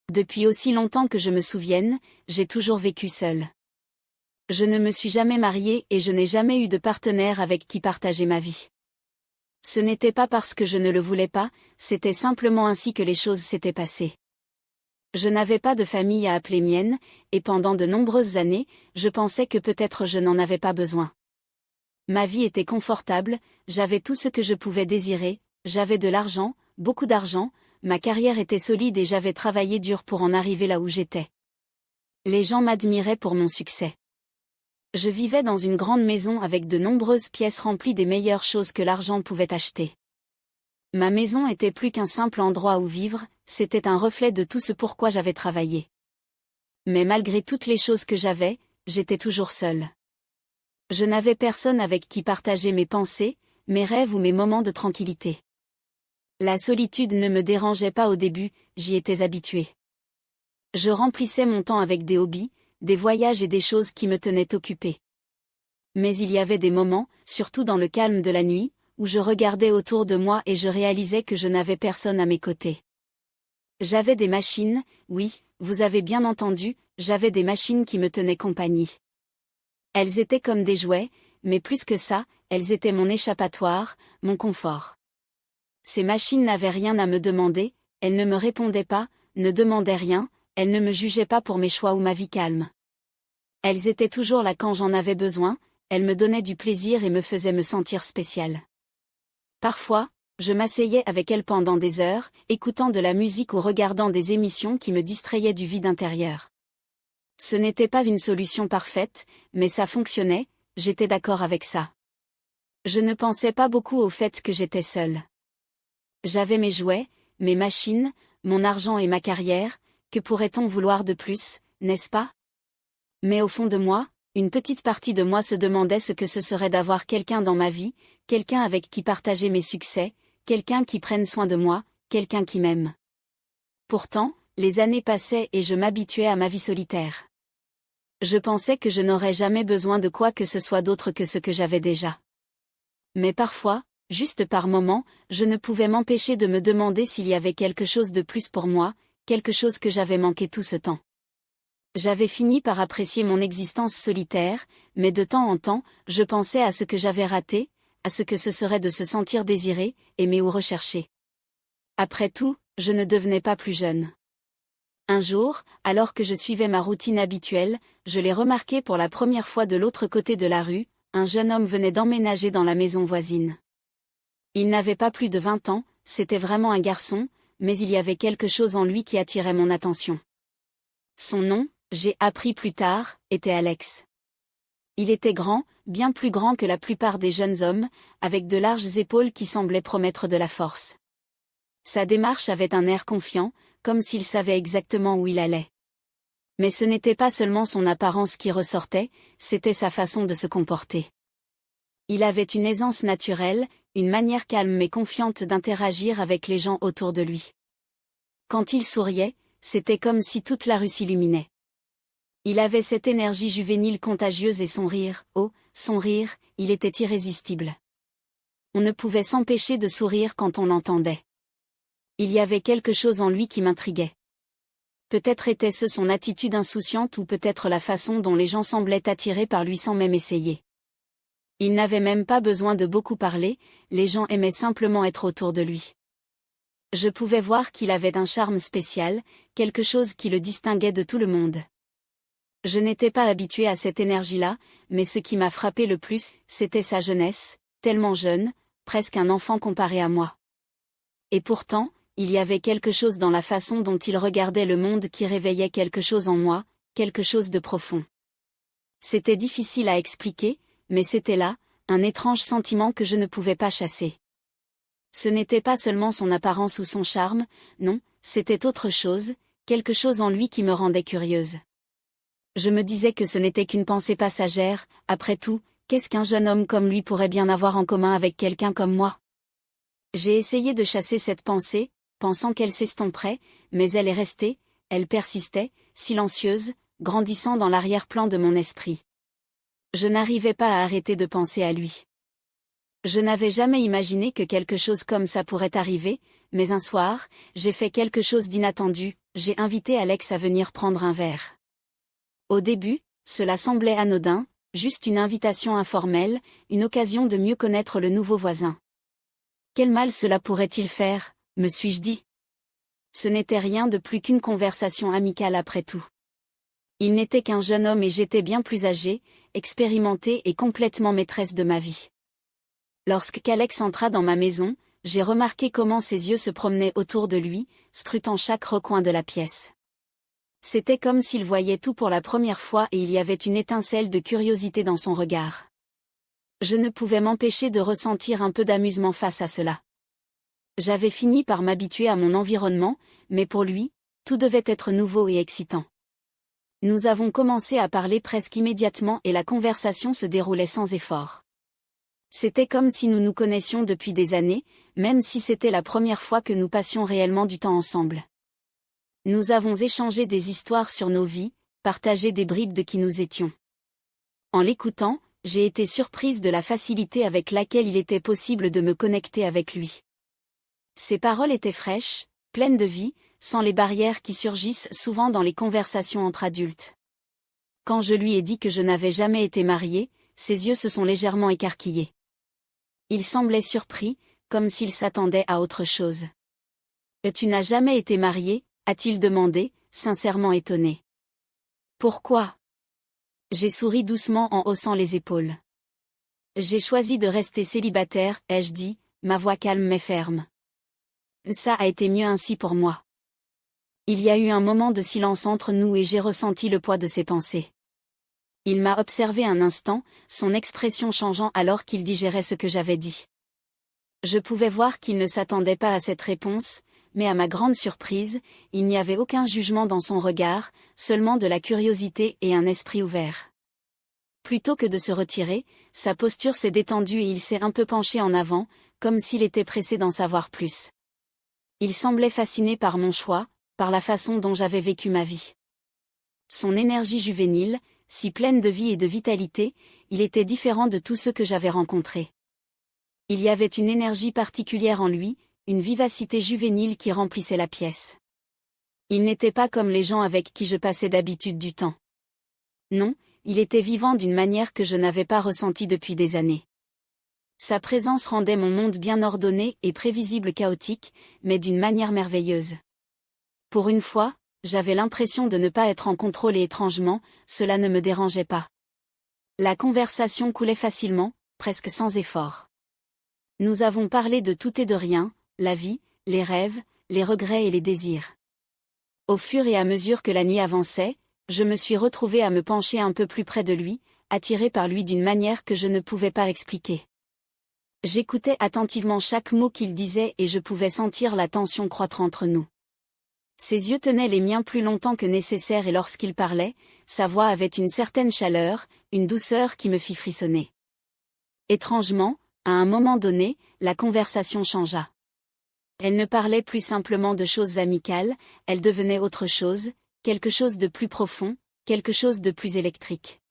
Depuis aussi longtemps que je me souvienne, j'ai toujours vécu seule. Je ne me suis jamais mariée et je n'ai jamais eu de partenaire avec qui partager ma vie. Ce n'était pas parce que je ne le voulais pas, c'était simplement ainsi que les choses s'étaient passées. Je n'avais pas de famille à appeler mienne, et pendant de nombreuses années, je pensais que peut-être je n'en avais pas besoin. Ma vie était confortable, j'avais tout ce que je pouvais désirer, j'avais de l'argent, beaucoup d'argent, ma carrière était solide et j'avais travaillé dur pour en arriver là où j'étais. Les gens m'admiraient pour mon succès. Je vivais dans une grande maison avec de nombreuses pièces remplies des meilleures choses que l'argent pouvait acheter. Ma maison était plus qu'un simple endroit où vivre, c'était un reflet de tout ce pourquoi j'avais travaillé. Mais malgré toutes les choses que j'avais, j'étais toujours seule. Je n'avais personne avec qui partager mes pensées, mes rêves ou mes moments de tranquillité. La solitude ne me dérangeait pas au début, j'y étais habituée. Je remplissais mon temps avec des hobbies, des voyages et des choses qui me tenaient occupée. Mais il y avait des moments, surtout dans le calme de la nuit, où je regardais autour de moi et je réalisais que je n'avais personne à mes côtés. J'avais des machines, oui, vous avez bien entendu, j'avais des machines qui me tenaient compagnie. Elles étaient comme des jouets, mais plus que ça, elles étaient mon échappatoire, mon confort. Ces machines n'avaient rien à me demander, elles ne me répondaient pas, ne demandaient rien, elles ne me jugeaient pas pour mes choix ou ma vie calme. Elles étaient toujours là quand j'en avais besoin, elles me donnaient du plaisir et me faisaient me sentir spéciale. Parfois, je m'asseyais avec elles pendant des heures, écoutant de la musique ou regardant des émissions qui me distrayaient du vide intérieur. Ce n'était pas une solution parfaite, mais ça fonctionnait, j'étais d'accord avec ça. Je ne pensais pas beaucoup au fait que j'étais seule. J'avais mes jouets, mes machines, mon argent et ma carrière, que pourrait-on vouloir de plus, n'est-ce pas? Mais au fond de moi, une petite partie de moi se demandait ce que ce serait d'avoir quelqu'un dans ma vie, quelqu'un avec qui partager mes succès, quelqu'un qui prenne soin de moi, quelqu'un qui m'aime. Pourtant, les années passaient et je m'habituais à ma vie solitaire. Je pensais que je n'aurais jamais besoin de quoi que ce soit d'autre que ce que j'avais déjà. Mais parfois, juste par moments, je ne pouvais m'empêcher de me demander s'il y avait quelque chose de plus pour moi, quelque chose que j'avais manqué tout ce temps. J'avais fini par apprécier mon existence solitaire, mais de temps en temps, je pensais à ce que j'avais raté, à ce que ce serait de se sentir désiré, aimé ou recherché. Après tout, je ne devenais pas plus jeune. Un jour, alors que je suivais ma routine habituelle, je l'ai remarqué pour la première fois de l'autre côté de la rue, un jeune homme venait d'emménager dans la maison voisine. Il n'avait pas plus de 20 ans, c'était vraiment un garçon, mais il y avait quelque chose en lui qui attirait mon attention. Son nom, j'ai appris plus tard, était Alex. Il était grand, bien plus grand que la plupart des jeunes hommes, avec de larges épaules qui semblaient promettre de la force. Sa démarche avait un air confiant, comme s'il savait exactement où il allait. Mais ce n'était pas seulement son apparence qui ressortait, c'était sa façon de se comporter. Il avait une aisance naturelle, une manière calme mais confiante d'interagir avec les gens autour de lui. Quand il souriait, c'était comme si toute la rue s'illuminait. Il avait cette énergie juvénile contagieuse et son rire, oh, son rire, il était irrésistible. On ne pouvait s'empêcher de sourire quand on l'entendait. Il y avait quelque chose en lui qui m'intriguait. Peut-être était-ce son attitude insouciante ou peut-être la façon dont les gens semblaient attirés par lui sans même essayer. Il n'avait même pas besoin de beaucoup parler, les gens aimaient simplement être autour de lui. Je pouvais voir qu'il avait un charme spécial, quelque chose qui le distinguait de tout le monde. Je n'étais pas habituée à cette énergie-là, mais ce qui m'a frappé le plus, c'était sa jeunesse, tellement jeune, presque un enfant comparé à moi. Et pourtant, il y avait quelque chose dans la façon dont il regardait le monde qui réveillait quelque chose en moi, quelque chose de profond. C'était difficile à expliquer, mais c'était là, un étrange sentiment que je ne pouvais pas chasser. Ce n'était pas seulement son apparence ou son charme, non, c'était autre chose, quelque chose en lui qui me rendait curieuse. Je me disais que ce n'était qu'une pensée passagère, après tout, qu'est-ce qu'un jeune homme comme lui pourrait bien avoir en commun avec quelqu'un comme moi? J'ai essayé de chasser cette pensée, pensant qu'elle s'estomperait, mais elle est restée, elle persistait, silencieuse, grandissant dans l'arrière-plan de mon esprit. Je n'arrivais pas à arrêter de penser à lui. Je n'avais jamais imaginé que quelque chose comme ça pourrait arriver, mais un soir, j'ai fait quelque chose d'inattendu, j'ai invité Alex à venir prendre un verre. Au début, cela semblait anodin, juste une invitation informelle, une occasion de mieux connaître le nouveau voisin. Quel mal cela pourrait-il faire, me suis-je dit. Ce n'était rien de plus qu'une conversation amicale après tout. Il n'était qu'un jeune homme et j'étais bien plus âgée, expérimentée et complètement maîtresse de ma vie. Lorsqu'Alex entra dans ma maison, j'ai remarqué comment ses yeux se promenaient autour de lui, scrutant chaque recoin de la pièce. C'était comme s'il voyait tout pour la première fois et il y avait une étincelle de curiosité dans son regard. Je ne pouvais m'empêcher de ressentir un peu d'amusement face à cela. J'avais fini par m'habituer à mon environnement, mais pour lui, tout devait être nouveau et excitant. Nous avons commencé à parler presque immédiatement et la conversation se déroulait sans effort. C'était comme si nous nous connaissions depuis des années, même si c'était la première fois que nous passions réellement du temps ensemble. Nous avons échangé des histoires sur nos vies, partagé des bribes de qui nous étions. En l'écoutant, j'ai été surprise de la facilité avec laquelle il était possible de me connecter avec lui. Ses paroles étaient fraîches, pleines de vie, sans les barrières qui surgissent souvent dans les conversations entre adultes. Quand je lui ai dit que je n'avais jamais été mariée, ses yeux se sont légèrement écarquillés. Il semblait surpris, comme s'il s'attendait à autre chose. « Tu n'as jamais été mariée ?» a-t-il demandé, sincèrement étonné. « Pourquoi ?» J'ai souri doucement en haussant les épaules. « J'ai choisi de rester célibataire, ai-je dit, ma voix calme mais ferme. Ça a été mieux ainsi pour moi. » Il y a eu un moment de silence entre nous et j'ai ressenti le poids de ses pensées. Il m'a observé un instant, son expression changeant alors qu'il digérait ce que j'avais dit. Je pouvais voir qu'il ne s'attendait pas à cette réponse, mais à ma grande surprise, il n'y avait aucun jugement dans son regard, seulement de la curiosité et un esprit ouvert. Plutôt que de se retirer, sa posture s'est détendue et il s'est un peu penché en avant, comme s'il était pressé d'en savoir plus. Il semblait fasciné par mon choix, par la façon dont j'avais vécu ma vie. Son énergie juvénile, si pleine de vie et de vitalité, il était différent de tous ceux que j'avais rencontrés. Il y avait une énergie particulière en lui, une vivacité juvénile qui remplissait la pièce. Il n'était pas comme les gens avec qui je passais d'habitude du temps. Non, il était vivant d'une manière que je n'avais pas ressentie depuis des années. Sa présence rendait mon monde bien ordonné et prévisible chaotique, mais d'une manière merveilleuse. Pour une fois, j'avais l'impression de ne pas être en contrôle et étrangement, cela ne me dérangeait pas. La conversation coulait facilement, presque sans effort. Nous avons parlé de tout et de rien, la vie, les rêves, les regrets et les désirs. Au fur et à mesure que la nuit avançait, je me suis retrouvée à me pencher un peu plus près de lui, attirée par lui d'une manière que je ne pouvais pas expliquer. J'écoutais attentivement chaque mot qu'il disait et je pouvais sentir la tension croître entre nous. Ses yeux tenaient les miens plus longtemps que nécessaire et lorsqu'il parlait, sa voix avait une certaine chaleur, une douceur qui me fit frissonner. Étrangement, à un moment donné, la conversation changea. Elle ne parlait plus simplement de choses amicales, elle devenait autre chose, quelque chose de plus profond, quelque chose de plus électrique.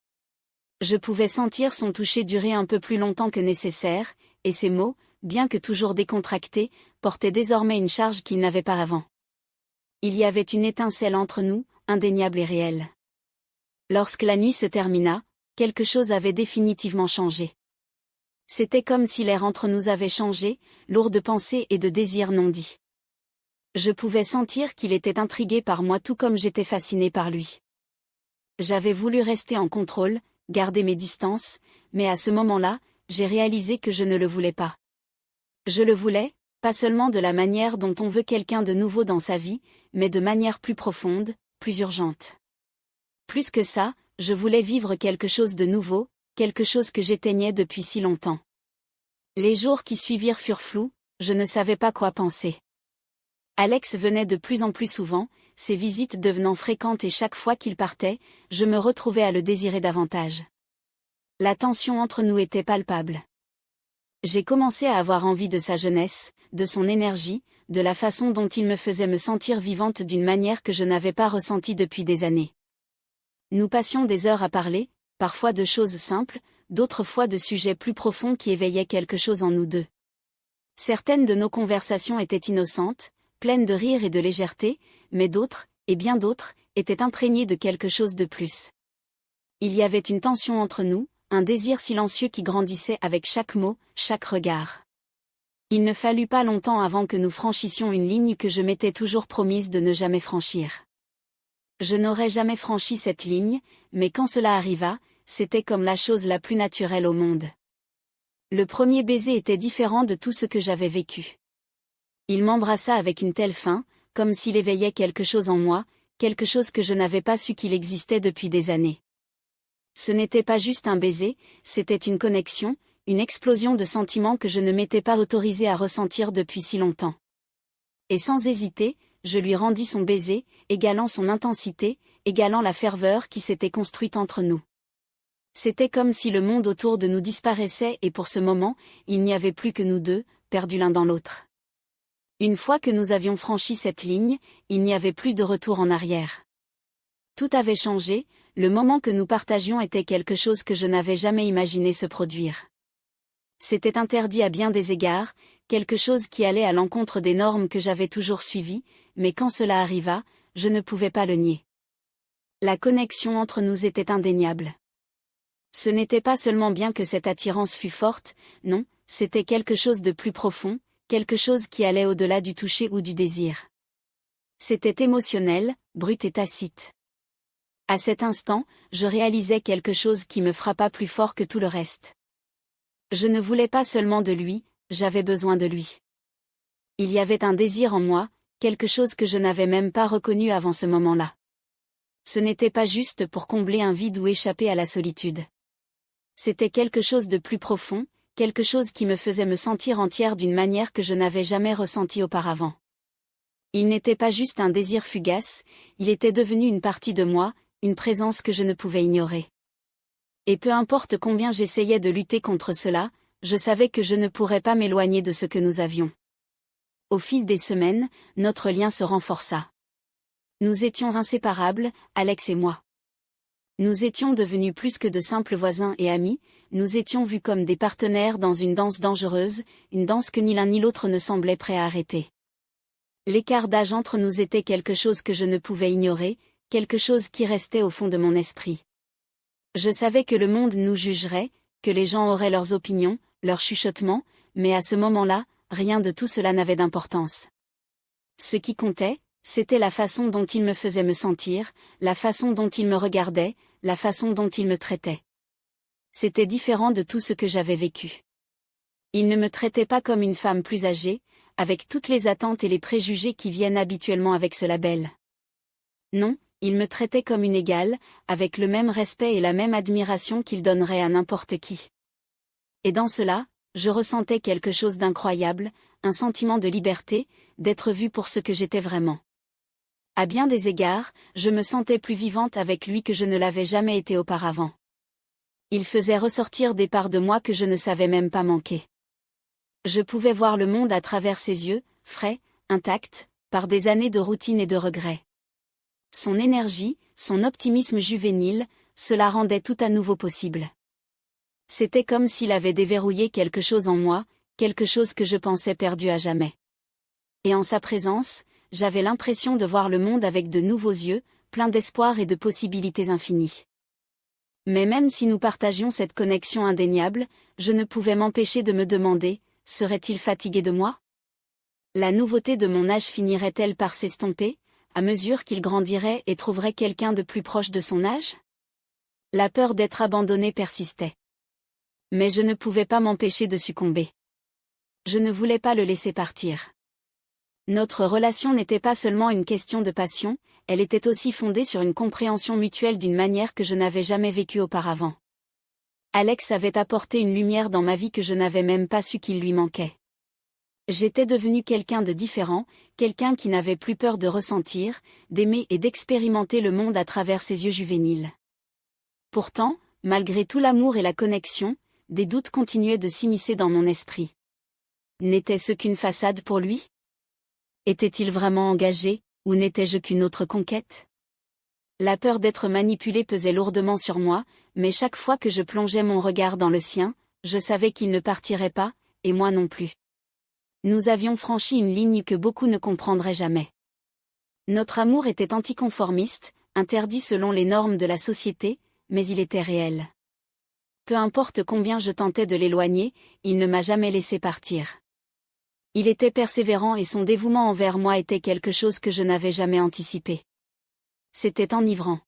Je pouvais sentir son toucher durer un peu plus longtemps que nécessaire, et ses mots, bien que toujours décontractés, portaient désormais une charge qu'ils n'avaient pas avant. Il y avait une étincelle entre nous, indéniable et réelle. Lorsque la nuit se termina, quelque chose avait définitivement changé. C'était comme si l'air entre nous avait changé, lourd de pensées et de désirs non dits. Je pouvais sentir qu'il était intrigué par moi tout comme j'étais fascinée par lui. J'avais voulu rester en contrôle, garder mes distances, mais à ce moment-là, j'ai réalisé que je ne le voulais pas. Je le voulais, pas seulement de la manière dont on veut quelqu'un de nouveau dans sa vie, mais de manière plus profonde, plus urgente. Plus que ça, je voulais vivre quelque chose de nouveau, quelque chose que j'éteignais depuis si longtemps. Les jours qui suivirent furent flous, je ne savais pas quoi penser. Alex venait de plus en plus souvent, ses visites devenant fréquentes et chaque fois qu'il partait, je me retrouvais à le désirer davantage. La tension entre nous était palpable. J'ai commencé à avoir envie de sa jeunesse, de son énergie, de la façon dont il me faisait me sentir vivante d'une manière que je n'avais pas ressentie depuis des années. Nous passions des heures à parler, parfois de choses simples, d'autres fois de sujets plus profonds qui éveillaient quelque chose en nous deux. Certaines de nos conversations étaient innocentes, pleines de rire et de légèreté, mais d'autres, et bien d'autres, étaient imprégnées de quelque chose de plus. Il y avait une tension entre nous, un désir silencieux qui grandissait avec chaque mot, chaque regard. Il ne fallut pas longtemps avant que nous franchissions une ligne que je m'étais toujours promise de ne jamais franchir. Je n'aurais jamais franchi cette ligne, mais quand cela arriva, c'était comme la chose la plus naturelle au monde. Le premier baiser était différent de tout ce que j'avais vécu. Il m'embrassa avec une telle faim, comme s'il éveillait quelque chose en moi, quelque chose que je n'avais pas su qu'il existait depuis des années. Ce n'était pas juste un baiser, c'était une connexion, une explosion de sentiments que je ne m'étais pas autorisée à ressentir depuis si longtemps. Et sans hésiter, je lui rendis son baiser, égalant son intensité, égalant la ferveur qui s'était construite entre nous. C'était comme si le monde autour de nous disparaissait et pour ce moment, il n'y avait plus que nous deux, perdus l'un dans l'autre. Une fois que nous avions franchi cette ligne, il n'y avait plus de retour en arrière. Tout avait changé, le moment que nous partagions était quelque chose que je n'avais jamais imaginé se produire. C'était interdit à bien des égards, quelque chose qui allait à l'encontre des normes que j'avais toujours suivies, mais quand cela arriva, je ne pouvais pas le nier. La connexion entre nous était indéniable. Ce n'était pas seulement bien que cette attirance fût forte, non, c'était quelque chose de plus profond, quelque chose qui allait au-delà du toucher ou du désir. C'était émotionnel, brut et tacite. À cet instant, je réalisais quelque chose qui me frappa plus fort que tout le reste. Je ne voulais pas seulement de lui, j'avais besoin de lui. Il y avait un désir en moi, quelque chose que je n'avais même pas reconnu avant ce moment-là. Ce n'était pas juste pour combler un vide ou échapper à la solitude. C'était quelque chose de plus profond, quelque chose qui me faisait me sentir entière d'une manière que je n'avais jamais ressentie auparavant. Il n'était pas juste un désir fugace, il était devenu une partie de moi, une présence que je ne pouvais ignorer. Et peu importe combien j'essayais de lutter contre cela, je savais que je ne pourrais pas m'éloigner de ce que nous avions. Au fil des semaines, notre lien se renforça. Nous étions inséparables, Alex et moi. Nous étions devenus plus que de simples voisins et amis, nous étions vus comme des partenaires dans une danse dangereuse, une danse que ni l'un ni l'autre ne semblait prêt à arrêter. L'écart d'âge entre nous était quelque chose que je ne pouvais ignorer, quelque chose qui restait au fond de mon esprit. Je savais que le monde nous jugerait, que les gens auraient leurs opinions, leurs chuchotements, mais à ce moment-là, rien de tout cela n'avait d'importance. Ce qui comptait, c'était la façon dont il me faisait me sentir, la façon dont il me regardait, la façon dont il me traitait. C'était différent de tout ce que j'avais vécu. Il ne me traitait pas comme une femme plus âgée, avec toutes les attentes et les préjugés qui viennent habituellement avec ce label. Non, il me traitait comme une égale, avec le même respect et la même admiration qu'il donnerait à n'importe qui. Et dans cela, je ressentais quelque chose d'incroyable, un sentiment de liberté, d'être vue pour ce que j'étais vraiment. À bien des égards, je me sentais plus vivante avec lui que je ne l'avais jamais été auparavant. Il faisait ressortir des parts de moi que je ne savais même pas manquer. Je pouvais voir le monde à travers ses yeux, frais, intacts, par des années de routine et de regrets. Son énergie, son optimisme juvénile, cela rendait tout à nouveau possible. C'était comme s'il avait déverrouillé quelque chose en moi, quelque chose que je pensais perdu à jamais. Et en sa présence, j'avais l'impression de voir le monde avec de nouveaux yeux, pleins d'espoir et de possibilités infinies. Mais même si nous partagions cette connexion indéniable, je ne pouvais m'empêcher de me demander, serait-il fatigué de moi? La nouveauté de mon âge finirait-elle par s'estomper, à mesure qu'il grandirait et trouverait quelqu'un de plus proche de son âge? La peur d'être abandonné persistait. Mais je ne pouvais pas m'empêcher de succomber. Je ne voulais pas le laisser partir. Notre relation n'était pas seulement une question de passion, elle était aussi fondée sur une compréhension mutuelle d'une manière que je n'avais jamais vécue auparavant. Alex avait apporté une lumière dans ma vie que je n'avais même pas su qu'il lui manquait. J'étais devenue quelqu'un de différent, quelqu'un qui n'avait plus peur de ressentir, d'aimer et d'expérimenter le monde à travers ses yeux juvéniles. Pourtant, malgré tout l'amour et la connexion, des doutes continuaient de s'immiscer dans mon esprit. N'était-ce qu'une façade pour lui? Était-il vraiment engagé, ou n'étais-je qu'une autre conquête? La peur d'être manipulée pesait lourdement sur moi, mais chaque fois que je plongeais mon regard dans le sien, je savais qu'il ne partirait pas, et moi non plus. Nous avions franchi une ligne que beaucoup ne comprendraient jamais. Notre amour était anticonformiste, interdit selon les normes de la société, mais il était réel. Peu importe combien je tentais de l'éloigner, il ne m'a jamais laissé partir. Il était persévérant et son dévouement envers moi était quelque chose que je n'avais jamais anticipé. C'était enivrant.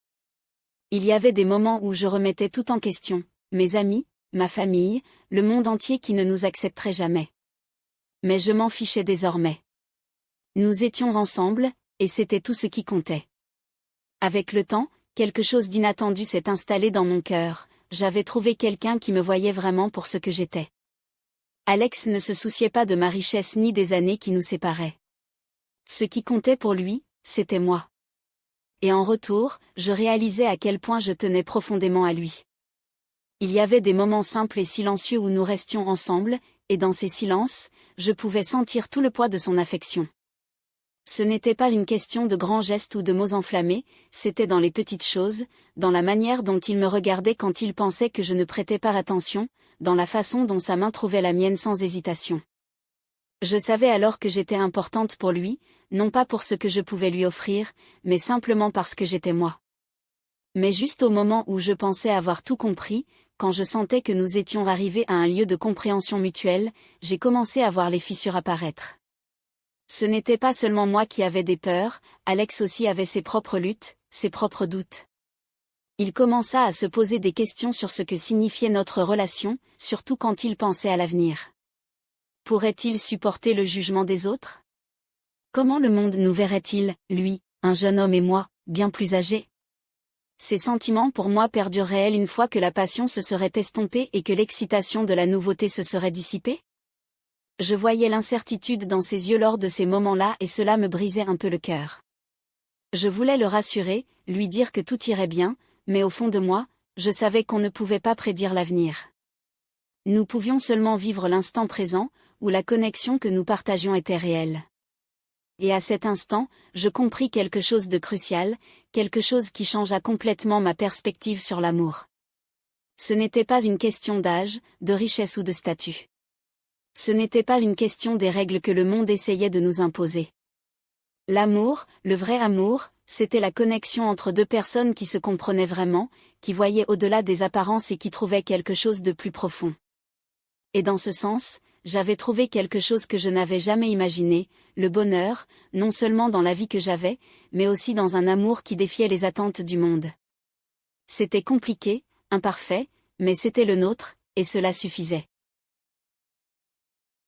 Il y avait des moments où je remettais tout en question, mes amis, ma famille, le monde entier qui ne nous accepterait jamais. Mais je m'en fichais désormais. Nous étions ensemble, et c'était tout ce qui comptait. Avec le temps, quelque chose d'inattendu s'est installé dans mon cœur, j'avais trouvé quelqu'un qui me voyait vraiment pour ce que j'étais. Alex ne se souciait pas de ma richesse ni des années qui nous séparaient. Ce qui comptait pour lui, c'était moi. Et en retour, je réalisais à quel point je tenais profondément à lui. Il y avait des moments simples et silencieux où nous restions ensemble, et dans ces silences, je pouvais sentir tout le poids de son affection. Ce n'était pas une question de grands gestes ou de mots enflammés, c'était dans les petites choses, dans la manière dont il me regardait quand il pensait que je ne prêtais pas attention, dans la façon dont sa main trouvait la mienne sans hésitation. Je savais alors que j'étais importante pour lui, non pas pour ce que je pouvais lui offrir, mais simplement parce que j'étais moi. Mais juste au moment où je pensais avoir tout compris, quand je sentais que nous étions arrivés à un lieu de compréhension mutuelle, j'ai commencé à voir les fissures apparaître. Ce n'était pas seulement moi qui avais des peurs, Alex aussi avait ses propres luttes, ses propres doutes. Il commença à se poser des questions sur ce que signifiait notre relation, surtout quand il pensait à l'avenir. Pourrait-il supporter le jugement des autres? Comment le monde nous verrait-il, lui, un jeune homme et moi, bien plus âgés? Ces sentiments pour moi perdureraient une fois que la passion se serait estompée et que l'excitation de la nouveauté se serait dissipée? Je voyais l'incertitude dans ses yeux lors de ces moments-là et cela me brisait un peu le cœur. Je voulais le rassurer, lui dire que tout irait bien, mais au fond de moi, je savais qu'on ne pouvait pas prédire l'avenir. Nous pouvions seulement vivre l'instant présent, où la connexion que nous partagions était réelle. Et à cet instant, je compris quelque chose de crucial, quelque chose qui changea complètement ma perspective sur l'amour. Ce n'était pas une question d'âge, de richesse ou de statut. Ce n'était pas une question des règles que le monde essayait de nous imposer. L'amour, le vrai amour, c'était la connexion entre deux personnes qui se comprenaient vraiment, qui voyaient au-delà des apparences et qui trouvaient quelque chose de plus profond. Et dans ce sens, j'avais trouvé quelque chose que je n'avais jamais imaginé, le bonheur, non seulement dans la vie que j'avais, mais aussi dans un amour qui défiait les attentes du monde. C'était compliqué, imparfait, mais c'était le nôtre, et cela suffisait.